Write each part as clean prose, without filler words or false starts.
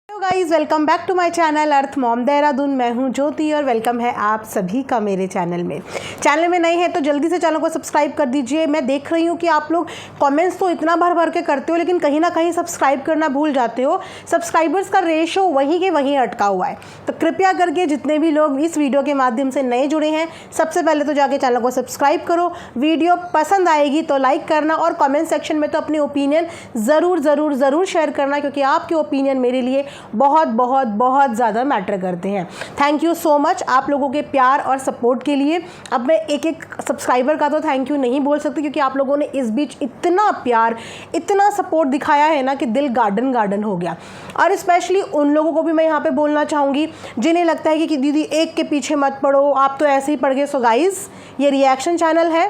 Hello guys, welcome back to my channel Earth Mom Dehradun. मैं हूं ज्योति और वेलकम है आप सभी का मेरे चैनल में नए हैं तो जल्दी से चैनल को सब्सक्राइब कर दीजिए। मैं देख रही हूं कि आप लोग कमेंट्स तो इतना भर भर के करते हो, लेकिन कहीं ना कहीं सब्सक्राइब करना भूल जाते हो। सब्सक्राइबर्स का रेशो वहीं के वहीं अटका हुआ है, तो कृपया करके जितने भी लोग इस वीडियो के माध्यम से नए जुड़े हैं, सबसे पहले तो जाके चैनल को सब्सक्राइब करो। वीडियो पसंद आएगी तो लाइक करना और कमेंट सेक्शन में तो अपनी ओपिनियन ज़रूर शेयर करना, क्योंकि आपके ओपिनियन मेरे लिए बहुत ज़्यादा मैटर करते हैं। थैंक यू सो मच आप लोगों के प्यार और सपोर्ट के लिए। अब मैं एक एक सब्सक्राइबर का तो थैंक यू नहीं बोल सकती, क्योंकि आप लोगों ने इस बीच इतना प्यार, इतना सपोर्ट दिखाया है ना कि दिल गार्डन हो गया। और स्पेशली उन लोगों को भी मैं यहाँ पे बोलना चाहूँगी जिन्हें लगता है कि दीदी एक के पीछे मत पड़ो, आप तो ऐसे ही पड़ गए। सो गाइस, ये रिएक्शन चैनल है,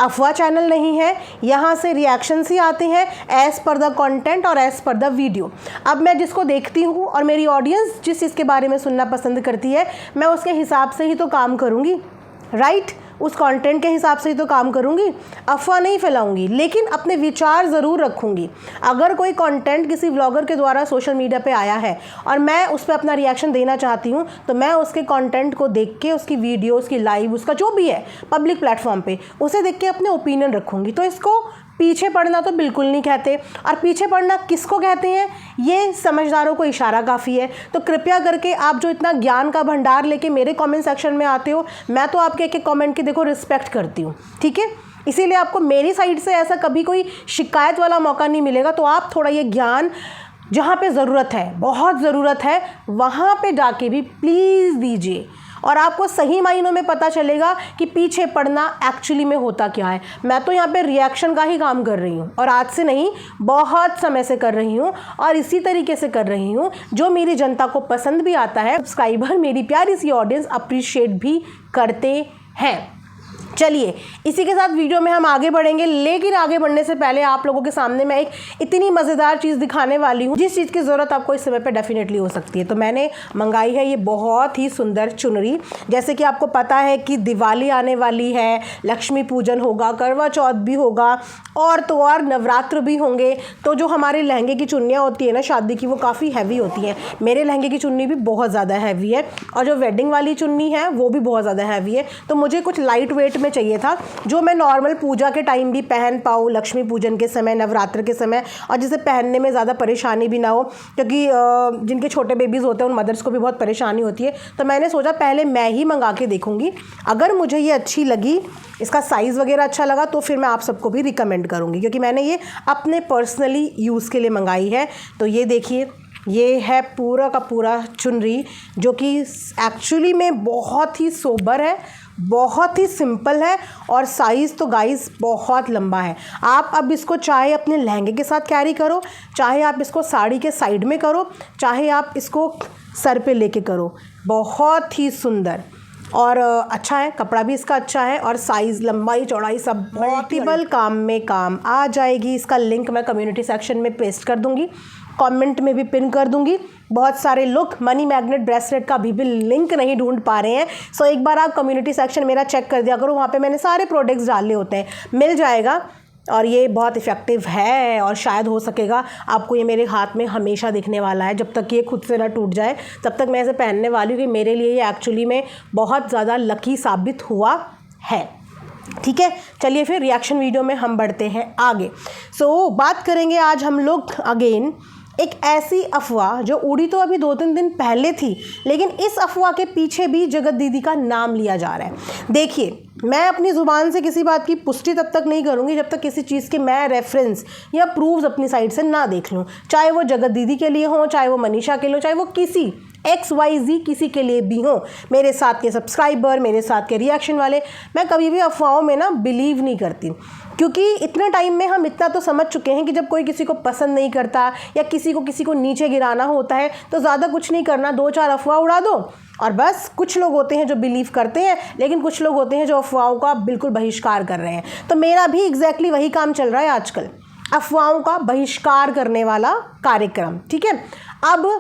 अफवाह चैनल नहीं है। यहाँ से रिएक्शंस ही आते हैं एज़ पर द कंटेंट और एज़ पर द वीडियो। अब मैं जिसको देखती हूँ और मेरी ऑडियंस जिस चीज़ के बारे में सुनना पसंद करती है, मैं उसके हिसाब से ही तो काम करूँगी, राइट? उस कंटेंट के हिसाब से ही तो काम करूँगी, अफवाह नहीं फैलाऊंगी, लेकिन अपने विचार ज़रूर रखूँगी। अगर कोई कंटेंट किसी व्लॉगर के द्वारा सोशल मीडिया पे आया है और मैं उस पर अपना रिएक्शन देना चाहती हूँ, तो मैं उसके कंटेंट को देख के, उसकी वीडियो, उसकी लाइव, उसका जो भी है पब्लिक प्लेटफॉर्म पे, उसे देख के अपने ओपिनियन रखूँगी। तो इसको पीछे पड़ना तो बिल्कुल नहीं कहते। और पीछे पड़ना किसको कहते हैं, ये समझदारों को इशारा काफ़ी है। तो कृपया करके आप जो इतना ज्ञान का भंडार लेके मेरे कमेंट सेक्शन में आते हो, मैं तो आपके एक एक कमेंट की देखो रिस्पेक्ट करती हूँ, ठीक है? इसीलिए आपको मेरी साइड से ऐसा कभी कोई शिकायत वाला मौका नहीं मिलेगा। तो आप थोड़ा ये ज्ञान जहाँ पे ज़रूरत है, बहुत ज़रूरत है, वहाँ पे जाके भी प्लीज़ दीजिए, और आपको सही मायनों में पता चलेगा कि पीछे पड़ना एक्चुअली में होता क्या है। मैं तो यहाँ पे रिएक्शन का ही काम कर रही हूँ, और आज से नहीं, बहुत समय से कर रही हूँ, और इसी तरीके से कर रही हूँ जो मेरी जनता को पसंद भी आता है। सब्सक्राइबर, मेरी प्यारी सी ऑडियंस अप्रिशिएट भी करते हैं। चलिए, इसी के साथ वीडियो में हम आगे बढ़ेंगे, लेकिन आगे बढ़ने से पहले आप लोगों के सामने मैं एक इतनी मज़ेदार चीज़ दिखाने वाली हूँ जिस चीज़ की ज़रूरत आपको इस समय पे डेफिनेटली हो सकती है। तो मैंने मंगाई है ये बहुत ही सुंदर चुनरी। जैसे कि आपको पता है कि दिवाली आने वाली है, लक्ष्मी पूजन होगा, करवा चौथ भी होगा, और तो और नवरात्र भी होंगे। तो जो हमारे लहंगे की चुन्नियाँ होती है ना शादी की, वो काफ़ी हैवी होती हैं। मेरे लहंगे की चुन्नी भी बहुत ज़्यादा हैवी है, और जो वेडिंग वाली चुन्नी है वो भी बहुत ज़्यादा हैवी है। तो मुझे कुछ लाइट वेट में चाहिए था, जो मैं नॉर्मल पूजा के टाइम भी पहन पाऊँ, लक्ष्मी पूजन के समय, नवरात्र के समय, और जिसे पहनने में ज़्यादा परेशानी भी ना हो, क्योंकि जिनके छोटे बेबीज़ होते हैं उन मदर्स को भी बहुत परेशानी होती है। तो मैंने सोचा पहले मैं ही मंगा के देखूँगी, अगर मुझे ये अच्छी लगी, इसका साइज़ वगैरह अच्छा लगा, तो फिर मैं आप सबको भी रिकमेंड करूँगी, क्योंकि मैंने ये अपने पर्सनली यूज़ के लिए मंगाई है। तो ये देखिए, ये है पूरा का पूरा चुनरी, जो कि एक्चुअली में बहुत ही सोबर है, बहुत ही सिंपल है, और साइज़ तो गाइस बहुत लंबा है। आप अब इसको चाहे अपने लहंगे के साथ कैरी करो, चाहे आप इसको साड़ी के साइड में करो, चाहे आप इसको सर पे लेके करो, बहुत ही सुंदर और अच्छा है। कपड़ा भी इसका अच्छा है, और साइज़, लंबाई, चौड़ाई सब मल्टीपल काम में काम आ जाएगी। इसका लिंक मैं कम्युनिटी सेक्शन में पेस्ट कर दूँगी, कमेंट में भी पिन कर दूंगी। बहुत सारे लोग मनी मैग्नेट ब्रेसलेट का भी लिंक नहीं ढूंढ पा रहे हैं, सो एक बार आप कम्युनिटी सेक्शन मेरा चेक कर दिया करो, वहाँ पे मैंने सारे प्रोडक्ट्स डाले होते हैं, मिल जाएगा। और ये बहुत इफ़ेक्टिव है, और शायद हो सकेगा आपको ये मेरे हाथ में हमेशा दिखने वाला है, जब तक कि ये खुद से ना टूट जाए तब तक मैं इसे पहनने वाली हूँ, कि मेरे लिए ये एक्चुअली में बहुत ज़्यादा लकी साबित हुआ है। ठीक है, चलिए फिर रिएक्शन वीडियो में हम बढ़ते हैं आगे। बात करेंगे आज हम लोग अगेन एक ऐसी अफवाह जो उड़ी तो अभी 2-3 दिन पहले थी, लेकिन इस अफवाह के पीछे भी जगत दीदी का नाम लिया जा रहा है। देखिए, मैं अपनी ज़ुबान से किसी बात की पुष्टि तब तक नहीं करूँगी जब तक किसी चीज़ के मैं रेफरेंस या प्रूफ्स अपनी साइड से ना देख लूँ, चाहे वो जगत दीदी के लिए हो, चाहे वो मनीषा के लिए हो, चाहे वो किसी XYZ किसी के लिए भी हो, मेरे साथ के सब्सक्राइबर, मेरे साथ के रिएक्शन वाले। मैं कभी भी अफवाहों में ना बिलीव नहीं करती, क्योंकि इतने टाइम में हम इतना तो समझ चुके हैं कि जब कोई किसी को पसंद नहीं करता या किसी को नीचे गिराना होता है, तो ज़्यादा कुछ नहीं करना, 2-4 अफवाह उड़ा दो और बस। कुछ लोग होते हैं जो बिलीव करते हैं, लेकिन कुछ लोग होते हैं जो अफवाहों का बिल्कुल बहिष्कार कर रहे हैं। तो मेरा भी एग्जैक्टली वही काम चल रहा है आजकल, अफवाहों का बहिष्कार करने वाला कार्यक्रम। ठीक है, अब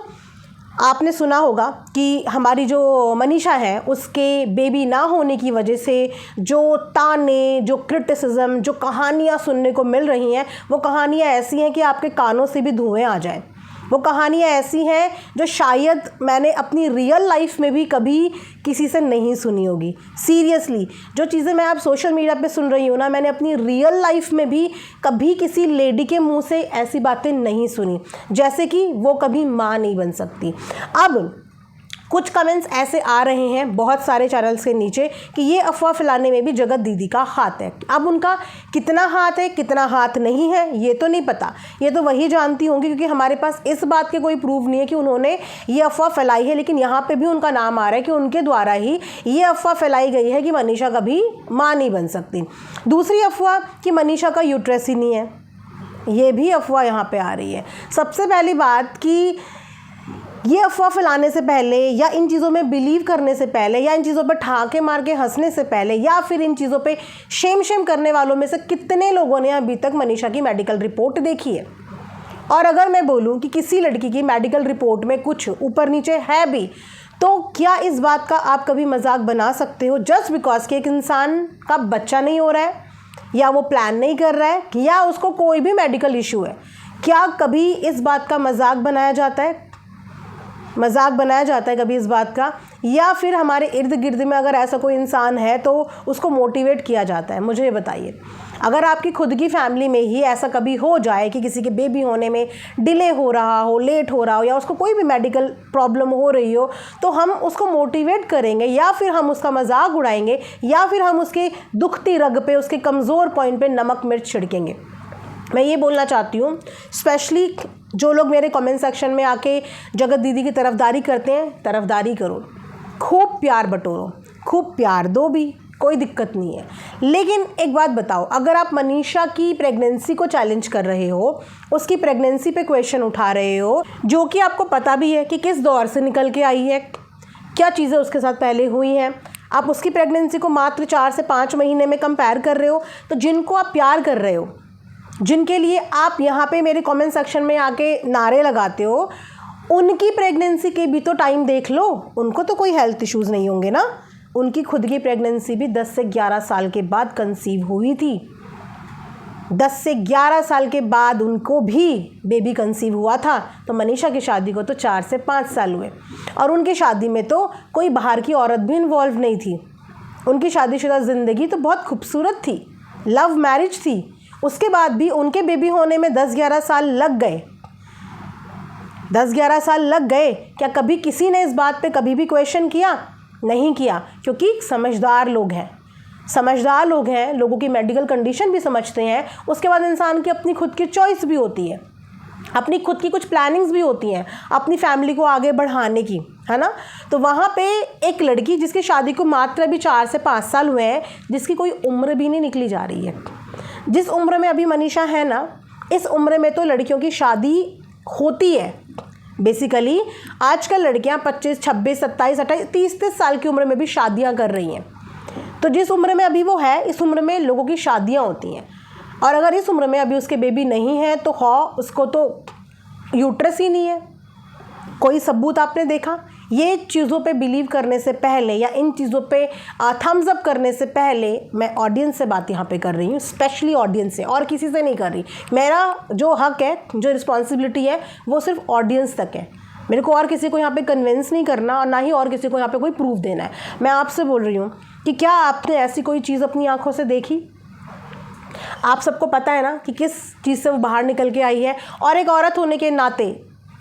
आपने सुना होगा कि हमारी जो मनीषा है, उसके बेबी ना होने की वजह से जो ताने, जो क्रिटिसिज्म, जो कहानियाँ सुनने को मिल रही हैं, वो कहानियाँ ऐसी हैं कि आपके कानों से भी धुएँ आ जाएं। वो कहानियाँ ऐसी हैं जो शायद मैंने अपनी रियल लाइफ में भी कभी किसी से नहीं सुनी होगी। सीरियसली, जो चीज़ें मैं आप सोशल मीडिया पे सुन रही हूँ ना, मैंने अपनी रियल लाइफ में भी कभी किसी लेडी के मुंह से ऐसी बातें नहीं सुनी, जैसे कि वो कभी माँ नहीं बन सकती। अब कुछ कमेंट्स ऐसे आ रहे हैं बहुत सारे चैनल्स के नीचे कि ये अफवाह फैलाने में भी जगत दीदी का हाथ है। अब उनका कितना हाथ है कितना हाथ नहीं है ये तो नहीं पता, ये तो वही जानती होंगी, क्योंकि हमारे पास इस बात के कोई प्रूफ नहीं है कि उन्होंने ये अफवाह फैलाई है। लेकिन यहाँ पे भी उनका नाम आ रहा है कि उनके द्वारा ही ये अफवाह फैलाई गई है कि मनीषा कभी माँ नहीं बन सकती। दूसरी अफवाह कि मनीषा का यूट्रस ही नहीं है, ये भी अफवाह यहाँ पर आ रही है। सबसे पहली बात कि ये अफवाह फैलाने से पहले या इन चीज़ों में बिलीव करने से पहले या इन चीज़ों पर ठाके मार के हंसने से पहले या फिर इन चीज़ों पे शेम करने वालों में से कितने लोगों ने अभी तक मनीषा की मेडिकल रिपोर्ट देखी है? और अगर मैं बोलूँ कि किसी लड़की की मेडिकल रिपोर्ट में कुछ ऊपर नीचे है भी, तो क्या इस बात का आप कभी मजाक बना सकते हो जस्ट बिकॉज कि एक इंसान का बच्चा नहीं हो रहा है या वो प्लान नहीं कर रहा है या उसको कोई भी मेडिकल इशू है? क्या कभी इस बात का मजाक बनाया जाता है? मजाक बनाया जाता है कभी इस बात का? या फिर हमारे इर्द गिर्द में अगर ऐसा कोई इंसान है तो उसको मोटिवेट किया जाता है? मुझे ये बताइए। अगर आपकी खुद की फैमिली में ही ऐसा कभी हो जाए कि किसी के बेबी होने में डिले हो रहा हो, लेट हो रहा हो, या उसको कोई भी मेडिकल प्रॉब्लम हो रही हो, तो हम उसको मोटिवेट करेंगे या फिर हम उसका मजाक उड़ाएंगे या फिर हम उसके दुखती रग पे, उसके कमज़ोर पॉइंट पे नमक मिर्च छिड़केंगे? मैं ये बोलना चाहती हूँ, स्पेशली जो लोग मेरे कमेंट सेक्शन में आके जगत दीदी की तरफदारी करते हैं, तरफदारी करो, खूब प्यार बटोरो, खूब प्यार दो भी, कोई दिक्कत नहीं है। लेकिन एक बात बताओ, अगर आप मनीषा की प्रेगनेंसी को चैलेंज कर रहे हो, उसकी प्रेगनेंसी पे क्वेश्चन उठा रहे हो, जो कि आपको पता भी है कि किस दौर से निकल के आई है, क्या चीज़ें उसके साथ पहले हुई हैं, आप उसकी प्रेगनेंसी को मात्र 4 से 5 महीने में कंपेयर कर रहे हो, तो जिनको आप प्यार कर रहे हो, जिनके लिए आप यहाँ पे मेरे कमेंट सेक्शन में आके नारे लगाते हो, उनकी प्रेगनेंसी के भी तो टाइम देख लो। उनको तो कोई हेल्थ इश्यूज़ नहीं होंगे ना। उनकी खुद की प्रेगनेंसी भी 10 से 11 साल के बाद कंसीव हुई थी। 10 से 11 साल के बाद उनको भी बेबी कंसीव हुआ था। तो मनीषा की शादी को तो 4 से 5 साल हुए, और उनकी शादी में तो कोई बाहर की औरत भी इन्वॉल्व नहीं थी। उनकी शादीशुदा ज़िंदगी तो बहुत खूबसूरत थी, लव मैरिज थी। उसके बाद भी उनके बेबी होने में 10-11 साल लग गए। 10-11 साल लग गए। क्या कभी किसी ने इस बात पे कभी भी क्वेश्चन किया? नहीं किया, क्योंकि समझदार लोग हैं, समझदार लोग हैं, लोगों की मेडिकल कंडीशन भी समझते हैं। उसके बाद इंसान की अपनी खुद की चॉइस भी होती है, अपनी खुद की कुछ प्लानिंग्स भी होती हैं अपनी फैमिली को आगे बढ़ाने की, है ना। तो वहाँ पे एक लड़की जिसकी शादी को मात्र अभी 4 से 5 साल हुए हैं, जिसकी कोई उम्र भी नहीं निकली जा रही है, जिस उम्र में अभी मनीषा है ना, इस उम्र में तो लड़कियों की शादी होती है। बेसिकली आजकल लड़कियां 25, 26, 27, 28, 30 साल की उम्र में भी शादियां कर रही हैं। तो जिस उम्र में अभी वो है, इस उम्र में लोगों की शादियां होती हैं। और अगर इस उम्र में अभी उसके बेबी नहीं है तो उसको तो यूट्रस ही नहीं है। कोई सबूत आपने देखा? ये चीज़ों पे बिलीव करने से पहले या इन चीज़ों पे थम्स अप करने से पहले मैं ऑडियंस से बात यहाँ पे कर रही हूँ, स्पेशली ऑडियंस से, और किसी से नहीं कर रही। मेरा जो हक है, जो रिस्पॉन्सिबिलिटी है, वो सिर्फ ऑडियंस तक है। मेरे को और किसी को यहाँ पे कन्विंस नहीं करना और ना ही और किसी को यहाँ पे कोई प्रूफ देना है। मैं आपसे बोल रही हूँ कि क्या आपने ऐसी कोई चीज़ अपनी आँखों से देखी? आप सबको पता है ना कि किस चीज़ से वो बाहर निकल के आई है। और एक औरत होने के नाते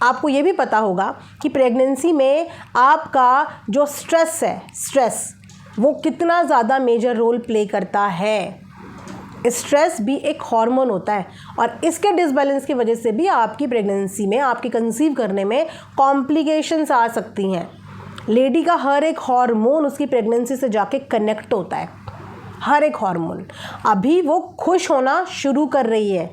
आपको ये भी पता होगा कि प्रेगनेंसी में आपका जो स्ट्रेस है, स्ट्रेस वो कितना ज़्यादा मेजर रोल प्ले करता है। स्ट्रेस भी एक हार्मोन होता है, और इसके डिसबैलेंस की वजह से भी आपकी प्रेगनेंसी में, आपकी कंसीव करने में कॉम्प्लिकेशंस आ सकती हैं। लेडी का हर एक हार्मोन उसकी प्रेगनेंसी से जाके कनेक्ट होता है, हर एक हार्मोन। अभी वो खुश होना शुरू कर रही है,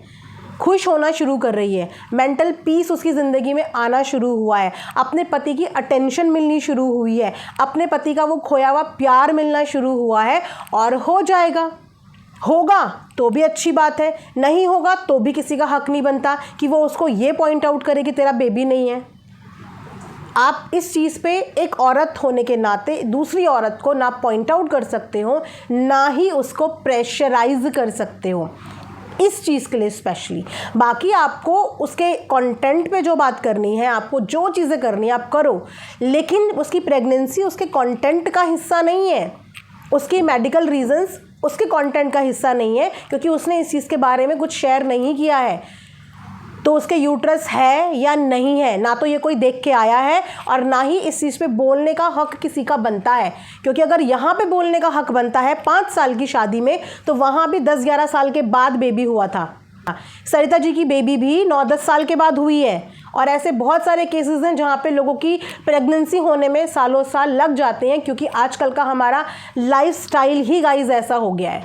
खुश होना शुरू कर रही है, मेंटल पीस उसकी ज़िंदगी में आना शुरू हुआ है, अपने पति की अटेंशन मिलनी शुरू हुई है, अपने पति का वो खोया हुआ प्यार मिलना शुरू हुआ है। और हो जाएगा, होगा तो भी अच्छी बात है, नहीं होगा तो भी किसी का हक नहीं बनता कि वो उसको ये पॉइंट आउट करे कि तेरा बेबी नहीं है। आप इस चीज़ पे एक औरत होने के नाते दूसरी औरत को ना पॉइंट आउट कर सकते हो, ना ही उसको प्रेशराइज कर सकते हो। इस चीज़ के लिए स्पेशली। बाकी आपको उसके कंटेंट पे जो बात करनी है, आपको जो चीज़ें करनी है आप करो, लेकिन उसकी प्रेगनेंसी उसके कंटेंट का हिस्सा नहीं है, उसकी मेडिकल रीजंस उसके कंटेंट का हिस्सा नहीं है, क्योंकि उसने इस चीज़ के बारे में कुछ शेयर नहीं किया है। तो उसके यूट्रस है या नहीं है, ना तो ये कोई देख के आया है और ना ही इस चीज़ पे बोलने का हक किसी का बनता है। क्योंकि अगर यहाँ पे बोलने का हक बनता है 5 साल की शादी में, तो वहाँ भी 10-11 साल के बाद बेबी हुआ था। सरिता जी की बेबी भी 9-10 साल के बाद हुई है। और ऐसे बहुत सारे केसेस हैं जहाँ पे लोगों की प्रेगनेंसी होने में सालों साल लग जाते हैं, क्योंकि आजकल का हमारा लाइफस्टाइल ही गाइस ऐसा हो गया है।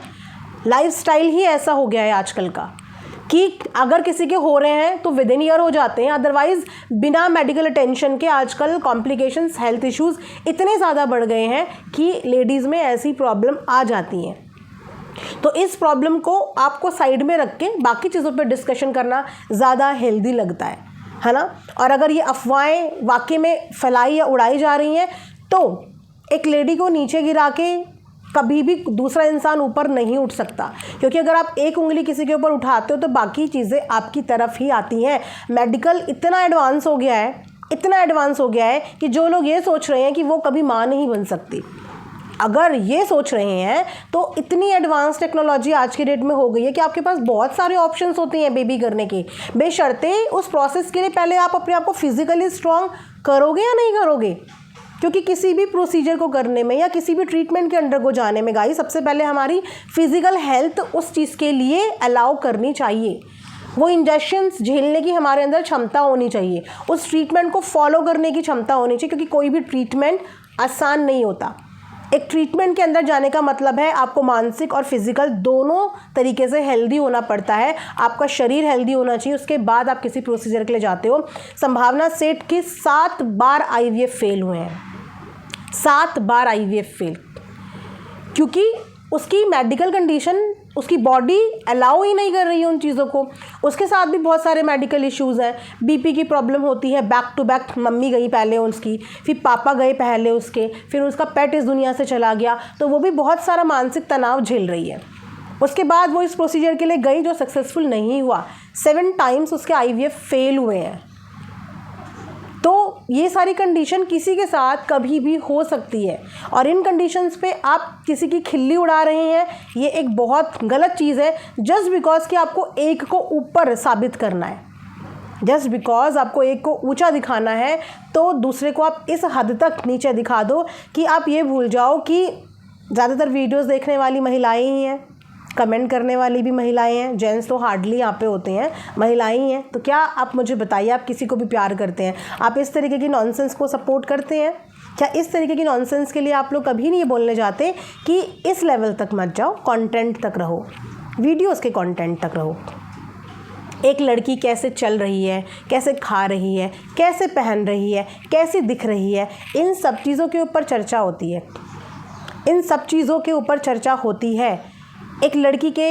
लाइफस्टाइल ही ऐसा हो गया है आजकल का कि अगर किसी के हो रहे हैं तो विद इन ईयर हो जाते हैं, अदरवाइज़ बिना मेडिकल अटेंशन के आजकल कॉम्प्लिकेशंस, हेल्थ इश्यूज़ इतने ज़्यादा बढ़ गए हैं कि लेडीज़ में ऐसी प्रॉब्लम आ जाती हैं। तो इस प्रॉब्लम को आपको साइड में रख के बाकी चीज़ों पर डिस्कशन करना ज़्यादा हेल्दी लगता है ना। और अगर ये अफवाहें वाकई में फैलाई या उड़ाई जा रही हैं, तो एक लेडी को नीचे गिरा के कभी भी दूसरा इंसान ऊपर नहीं उठ सकता, क्योंकि अगर आप एक उंगली किसी के ऊपर उठाते हो तो बाकी चीज़ें आपकी तरफ ही आती हैं। मेडिकल इतना एडवांस हो गया है, इतना एडवांस हो गया है कि जो लोग ये सोच रहे हैं कि वो कभी माँ नहीं बन सकती, अगर ये सोच रहे हैं तो इतनी एडवांस टेक्नोलॉजी आज की डेट में हो गई है कि आपके पास बहुत सारे ऑप्शंस होते हैं बेबी करने के। बेशर्ते उस प्रोसेस के लिए पहले आप अपने आप को फिजिकली स्ट्रांग करोगे या नहीं करोगे, क्योंकि किसी भी प्रोसीजर को करने में या किसी भी ट्रीटमेंट के अंडर को जाने में गाइस सबसे पहले हमारी फिजिकल हेल्थ उस चीज़ के लिए अलाउ करनी चाहिए। वो इंजेक्शंस झेलने की हमारे अंदर क्षमता होनी चाहिए, उस ट्रीटमेंट को फॉलो करने की क्षमता होनी चाहिए, क्योंकि कोई भी ट्रीटमेंट आसान नहीं होता। एक ट्रीटमेंट के अंदर जाने का मतलब है आपको मानसिक और फिजिकल दोनों तरीके से हेल्दी होना पड़ता है। आपका शरीर हेल्दी होना चाहिए, उसके बाद आप किसी प्रोसीजर के लिए जाते हो। संभावना सेठ के 7 बार IVF फेल हुए हैं, 7 बार IVF फेल, क्योंकि उसकी मेडिकल कंडीशन, उसकी बॉडी अलाउ ही नहीं कर रही है उन चीज़ों को। उसके साथ भी बहुत सारे मेडिकल इश्यूज़ हैं, BP की प्रॉब्लम होती है, बैक टू बैक मम्मी गई पहले उसकी, फिर पापा गए पहले उसके, फिर उसका पेट इस दुनिया से चला गया, तो वो भी बहुत सारा मानसिक तनाव झेल रही है। उसके बाद वो इस प्रोसीजर के लिए गई जो सक्सेसफुल नहीं हुआ, 7 टाइम्स उसके IVF फेल हुए हैं। तो ये सारी कंडीशन किसी के साथ कभी भी हो सकती है, और इन कंडीशंस पे आप किसी की खिल्ली उड़ा रहे हैं, ये एक बहुत गलत चीज़ है। जस्ट बिकॉज कि आपको एक को ऊपर साबित करना है, जस्ट बिकॉज आपको एक को ऊंचा दिखाना है, तो दूसरे को आप इस हद तक नीचे दिखा दो कि आप ये भूल जाओ कि ज़्यादातर वीडियोस देखने वाली महिलाएं ही हैं, कमेंट करने वाली भी महिलाएं हैं, जेंट्स तो हार्डली यहाँ पे होते हैं, महिलाएं ही हैं। तो क्या आप मुझे बताइए, आप किसी को भी प्यार करते हैं? आप इस तरीके की नॉनसेंस को सपोर्ट करते हैं? क्या इस तरीके की नॉनसेंस के लिए आप लोग कभी नहीं बोलने जाते कि इस लेवल तक मत जाओ, कंटेंट तक रहो, वीडियोस के कंटेंट तक रहो। एक लड़की कैसे चल रही है, कैसे खा रही है, कैसे पहन रही है, कैसी दिख रही है, इन सब चीज़ों के ऊपर चर्चा होती है, इन सब चीज़ों के ऊपर चर्चा होती है। एक लड़की के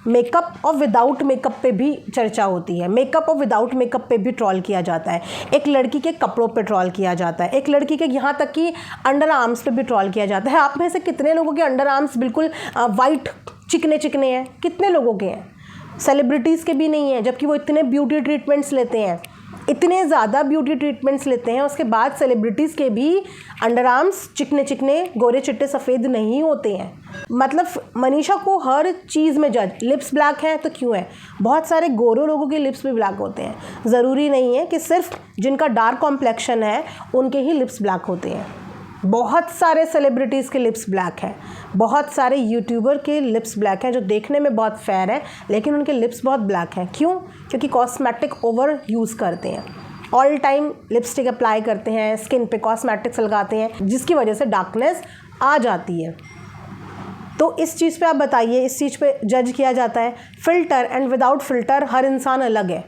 मेकअप और विदाउट मेकअप पे भी चर्चा होती है, मेकअप और विदाउट मेकअप पे भी ट्रोल किया जाता है, एक लड़की के कपड़ों पे ट्रोल किया जाता है, एक लड़की के यहाँ तक कि अंडर आर्म्स पे भी ट्रोल किया जाता है। आप में से कितने लोगों के अंडर आर्म्स बिल्कुल वाइट चिकने चिकने हैं? कितने लोगों के हैं? सेलिब्रिटीज़ के भी नहीं है, जबकि वो इतने ब्यूटी ट्रीटमेंट्स लेते हैं, इतने ज़्यादा ब्यूटी ट्रीटमेंट्स लेते हैं, उसके बाद सेलिब्रिटीज़ के भी अंडर आर्म्स चिकने चिकने, गोरे चिट्टे सफ़ेद नहीं होते हैं। मतलब मनीषा को हर चीज़ में जज, लिप्स ब्लैक है तो क्यों है? बहुत सारे गोरे लोगों के लिप्स भी ब्लैक होते हैं। ज़रूरी नहीं है कि सिर्फ जिनका डार्क कॉम्प्लेक्शन है उनके ही लिप्स ब्लैक होते हैं। बहुत सारे सेलिब्रिटीज़ के लिप्स ब्लैक हैं, बहुत सारे यूट्यूबर के लिप्स ब्लैक हैं जो देखने में बहुत फेयर हैं, लेकिन उनके लिप्स बहुत ब्लैक हैं। क्यों? क्योंकि कॉस्मेटिक ओवर यूज़ करते हैं, ऑल टाइम लिपस्टिक अप्लाई करते हैं, स्किन पे कॉस्मेटिक्स लगाते हैं, जिसकी वजह से डार्कनेस आ जाती है। तो इस चीज़ पे आप बताइए, इस चीज़ पे जज किया जाता है। फ़िल्टर एंड विदाउट फ़िल्टर हर इंसान अलग है,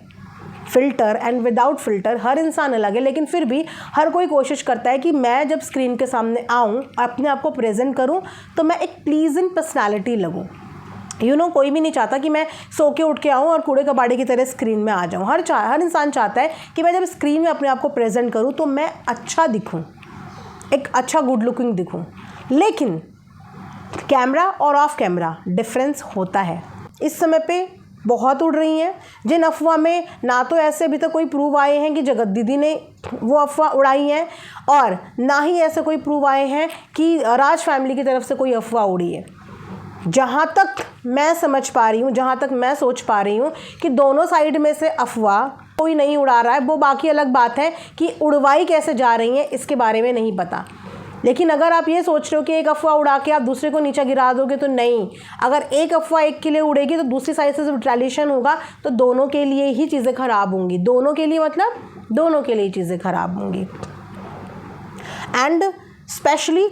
फ़िल्टर एंड विदाउट फ़िल्टर हर इंसान अलग है, लेकिन फिर भी हर कोई कोशिश करता है कि मैं जब स्क्रीन के सामने आऊँ, अपने आप को प्रेजेंट करूँ, तो मैं एक प्लीजेंट पर्सनैलिटी लगूँ। कोई भी नहीं चाहता कि मैं सो के उठ के आऊँ और कूड़े कबाड़े की तरह स्क्रीन में आ जाऊँ। हर इंसान चाहता है कि मैं जब स्क्रीन में अपने आप को प्रेजेंट करूँ तो मैं अच्छा दिखूँ, एक अच्छा गुड लुकिंग दिखूँ। लेकिन कैमरा और ऑफ कैमरा डिफरेंस होता है। इस समय पे बहुत उड़ रही हैं, जिन अफवाह में ना तो ऐसे अभी तक कोई प्रूव आए हैं कि जगत दीदी ने वो अफवाह उड़ाई हैं, और ना ही ऐसे कोई प्रूव आए हैं कि राज फैमिली की तरफ से कोई अफवाह उड़ी है। जहाँ तक मैं समझ पा रही हूँ, जहाँ तक मैं सोच पा रही हूँ कि दोनों साइड में से अफवाह कोई नहीं उड़ा रहा है। वो बाकी अलग बात है कि उड़वाई कैसे जा रही है इसके बारे में नहीं पता। लेकिन अगर आप ये सोच रहे हो कि एक अफवाह उड़ा के आप दूसरे को नीचे गिरा दोगे, तो नहीं। अगर एक अफवाह एक के लिए उड़ेगी तो दूसरी साइड से जब रिटेलिएशन होगा तो दोनों के लिए ही चीज़ें ख़राब होंगी। दोनों के लिए मतलब दोनों के लिए चीज़ें ख़राब होंगी। एंड स्पेशली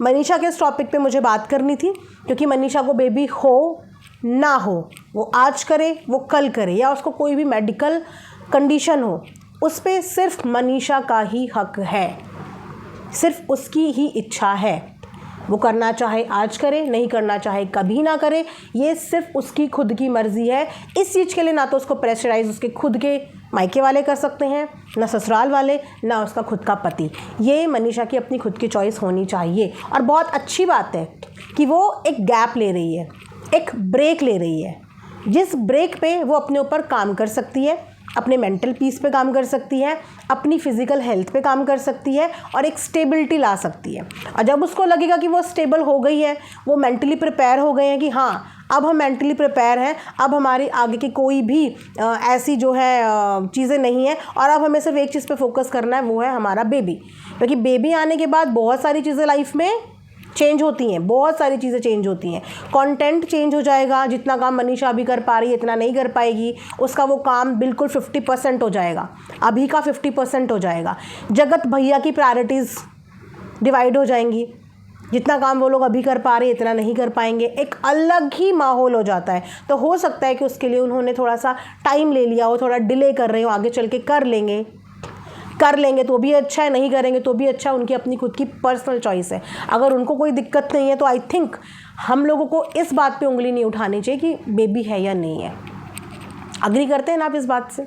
मनीषा के इस टॉपिक पे मुझे बात करनी थी, क्योंकि मनीषा को बेबी हो ना हो, वो आज करे वो कल करे, या उसको कोई भी मेडिकल कंडीशन हो, उस पर सिर्फ मनीषा का ही हक है, सिर्फ उसकी ही इच्छा है। वो करना चाहे आज करे, नहीं करना चाहे कभी ना करे, ये सिर्फ उसकी खुद की मर्ज़ी है। इस चीज़ के लिए ना तो उसको प्रेशराइज उसके खुद के मायके वाले कर सकते हैं, ना ससुराल वाले, ना उसका खुद का पति। ये मनीषा की अपनी खुद की चॉइस होनी चाहिए। और बहुत अच्छी बात है कि वो एक गैप ले रही है, एक ब्रेक ले रही है, जिस ब्रेक पे वो अपने ऊपर काम कर सकती है, अपने मेंटल पीस पे काम कर सकती है, अपनी फिज़िकल हेल्थ पे काम कर सकती है, और एक स्टेबिलिटी ला सकती है। और जब उसको लगेगा कि वो स्टेबल हो गई है, वो मेंटली प्रिपेयर हो गए हैं कि हाँ अब हम मेंटली प्रिपेयर हैं, अब हमारी आगे की कोई भी ऐसी जो है चीज़ें नहीं है, और अब हमें सिर्फ एक चीज़ पे फोकस करना है, वो है हमारा बेबी। क्योंकि बेबी आने के बाद बहुत सारी चीज़ें लाइफ में चेंज होती हैं, बहुत सारी चीज़ें चेंज होती हैं। कंटेंट चेंज हो जाएगा, जितना काम मनीषा अभी कर पा रही है इतना नहीं कर पाएगी, उसका वो काम बिल्कुल 50% हो जाएगा, अभी का 50% हो जाएगा। जगत भैया की प्रायोरिटीज़ डिवाइड हो जाएंगी, जितना काम वो लोग अभी कर पा रहे हैं इतना नहीं कर पाएंगे, एक अलग ही माहौल हो जाता है। तो हो सकता है कि उसके लिए उन्होंने थोड़ा सा टाइम ले लिया हो, थोड़ा डिले कर रहे हो, आगे चल के कर लेंगे तो भी अच्छा है, नहीं करेंगे तो भी अच्छा है, उनकी अपनी खुद की पर्सनल चॉइस है। अगर उनको कोई दिक्कत नहीं है तो आई थिंक हम लोगों को इस बात पे उंगली नहीं उठानी चाहिए कि बेबी है या नहीं है। अग्री करते हैं ना आप इस बात से?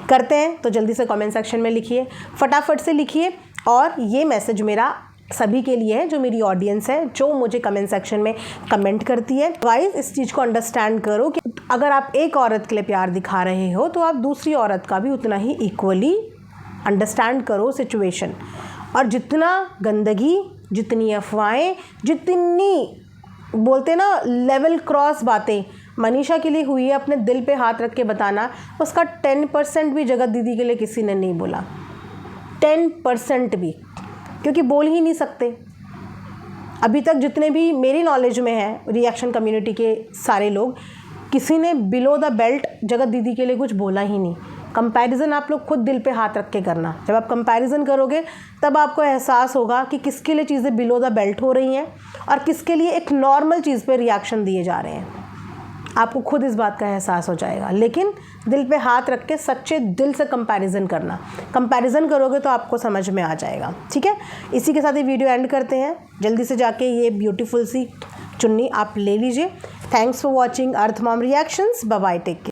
करते हैं तो जल्दी से कमेंट सेक्शन में लिखिए, फटाफट से लिखिए। और ये मैसेज मेरा सभी के लिए है जो मेरी ऑडियंस है, जो मुझे कमेंट सेक्शन में कमेंट करती है। गाइस, इस चीज़ को अंडरस्टैंड करो कि अगर आप एक औरत के लिए प्यार दिखा रहे हो तो आप दूसरी औरत का भी उतना ही इक्वली अंडरस्टैंड करो सिचुएशन। और जितना गंदगी, जितनी अफवाहें, जितनी बोलते ना लेवल क्रॉस बातें मनीषा के लिए हुई है, अपने दिल पे हाथ रख के बताना, उसका 10% भी जगत दीदी के लिए किसी ने नहीं बोला। 10% भी, क्योंकि बोल ही नहीं सकते। अभी तक जितने भी मेरी नॉलेज में है रिएक्शन कम्युनिटी के सारे लोग, किसी ने बिलो द बेल्ट जगत दीदी के लिए कुछ बोला ही नहीं। कंपैरिजन आप लोग खुद दिल पे हाथ रख के करना। जब आप कंपैरिजन करोगे तब आपको एहसास होगा कि किसके लिए चीज़ें बिलो द बेल्ट हो रही हैं और किसके लिए एक नॉर्मल चीज़ पे रिएक्शन दिए जा रहे हैं। आपको खुद इस बात का एहसास हो जाएगा। लेकिन दिल पे हाथ रख के सच्चे दिल से कंपैरिजन करना। कंपैरिजन करोगे तो आपको समझ में आ जाएगा। ठीक है, इसी के साथ ये वीडियो एंड करते हैं। जल्दी से जाके ये ब्यूटीफुल सी चुन्नी आप ले लीजिए। Thanks for watching Earth Mom reactions. Bye bye, take care.